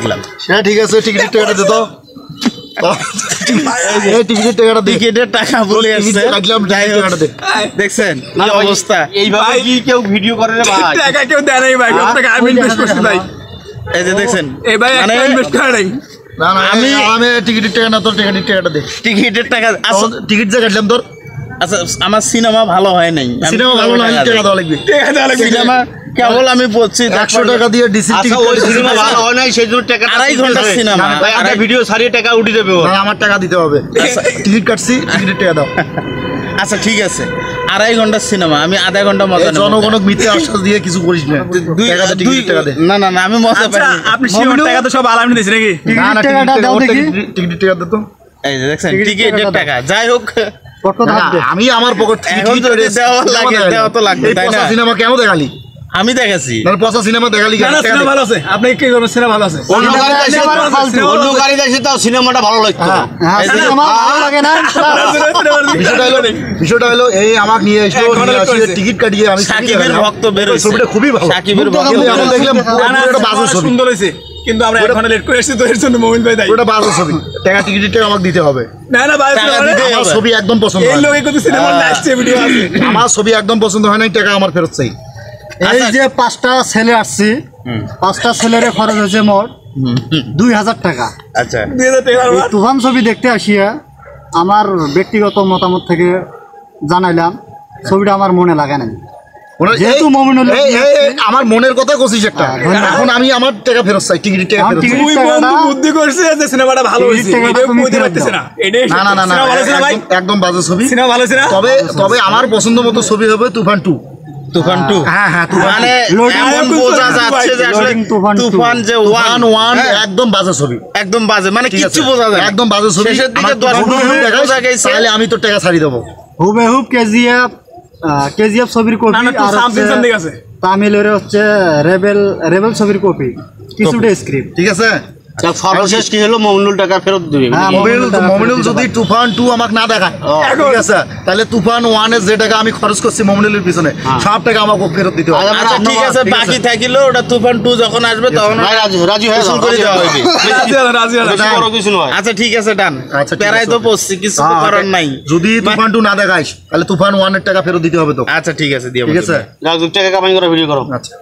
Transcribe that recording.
দেখলাম সেটা ঠিক আছে টিকিটের টাকাটা দে তো টিকিটের টাকাটা দে টিকিটের টাকা বলে আসছে কাটলাম টাকাটা দে দেখছেন কি অবস্থা এইভাবে কি কেউ ভিডিও করে রে ভাই টাকা কেউ দেয় নাই ভাই কত টাকা আমি ইনভেস্ট করছি ভাই এই যে দেখছেন এই ভাই মানে একটা ইনভেস্ট করে নাই না না আমি টিকিটের টাকা না তোর টিকিটের টাকাটা দে টিকিটের টাকা টিকিট যে কাটলাম তোর আচ্ছা আমার সিনেমা ভালো হয় নাই সিনেমা ভালো না টাকা দেওয়া লাগবে সিনেমা কেবল আমি বলছি 100 টাকা দিয়ে ডিসি আচ্ছা ওই সিনেমা ভালো হয় নাই সেই জন্য টাকা 2.5 ঘন্টা সিনেমা একটা ভিডিও সারিয়ে টাকা উঠে যাবে না আমার টাকা দিতে হবে টিকিট কাটছি টিকিটের টাকা দাও আচ্ছা ঠিক আছে 2.5 ঘন্টা সিনেমা আমি আধা ঘন্টা মজা নেব জনগণক মিথ্যে আশ্বাস দিয়ে কিছু করিস না টাকা দে টিকিট টাকা দে না না না আমি মজা পাই আপনি সিনেমার টাকা তো সব আলামিন দিয়েছেন নাকি না না টাকাটা দাও দেখি টিকিট টাকা দে তো এই যে দেখছেন টিকিটের টাকা যাই হোক আমি আমার পকেট এখন যদি দেওয়া তো লাগবে তাই না সিনেমা কেমন দেখালি আমি দেখাছি না পচা সিনেমা দেখালি না সিনেমা ভালো আছে আপনি কি করবেন সিনেমা ভালো আছে অন্য গাড়ি দেখে তো সিনেমাটা ভালো লাগতো সিনেমা ভালো লাগে না বিষয়টা হলো এই আমাকে নিয়ে এসে টিকিট কাটিয়ে আমি সাকিবের ভক্ত বের হইছে ছবিটা খুবই ভালো সাকিবের ভক্ত এখন দেখলাম পুরো বাজে ছবি সুন্দর হইছে কিন্তু আমরা এখন লেট করে এসেছি তো এর জন্য মোবাইল ভাই দাই পুরো বাজে ছবি টাকা টিকিটের টাকা আমাকে দিতে হবে না না ভাই আমার ছবি একদম পছন্দ এই হয় না লোকে কত সিনেমা লাস্ট ভিডিও আছে আমার ছবি একদম পছন্দ হয় না টাকা আমার ফেরত চাই এই যে 5টা ছেলে আসছে 5টা ছেলের খরচ হয়েছে মোট 2000 টাকা আচ্ছা তুফান ছবি দেখতে আসিয়া আমার ব্যক্তিগত মতামত থেকে জানাইলাম ছবিটা আমার মনে লাগে নাই যেহেতু মমিনুল আমার মনের কথা কইছিস একটা এখন আমি আমার টাকা ফেরত চাই টিকিটের টাকা ফেরত চাই তুই বন্ধু বুদ্ধি করছিস যে সিনেমাটা ভালো হইছে এটা কইতে পারতেছ না এটাই না না না ভালো ছিল ভাই একদম বাজে ছবি সিনেমা ভালো ছিল তবে আমার পছন্দ মতো ছবি হবে তুফান 2 তুফান 2 হ্যাঁ হ্যাঁ তুফান মানে এমন বোঝা যাচ্ছে যে আসলে তুফান যে 1 একদম বাজে ছবি একদম বাজে মানে কিছু বোঝা যায় একদম বাজে ছবি শেষের দিকে 10 মিনিট বোঝা গেছে তাহলে আমি তো টাকা ছাড়ি দেব হুবহুব কেজিএফ ছবির কপি আর তামিলের হচ্ছে রেবেল ছবির কপি কিছুটা স্ক্রিপ্ট ঠিক আছে সর্বশেষ কি হলো মমিনুল টাকা ফেরত দিবে মমিনুল যদি তুফান 2 আমাকে না দেখায় ঠিক আছে তাহলে তুফান 1 এর যে টাকা আমি খরচ করছি মমিনুলের পিছনে সব টাকা আমাকে ফেরত দিতে হবে আচ্ছা ঠিক আছে বাকি থাকিলো ওটা তুফান 2 যখন আসবে তখন রাজি হয়ে শুরু করে দেওয়া হবে রাজি বড় কিছু নয় আচ্ছা ঠিক আছে ডান প্যারাই তো পড়ছি কিছু তো করার নাই যদি তুফান 2 না দেখাইস তাহলে তুফান 1 এর টাকা ফেরত দিতে হবে তো আচ্ছা ঠিক আছে দিও ঠিক আছে টাকা কামাই করে ভিডিও করো আচ্ছা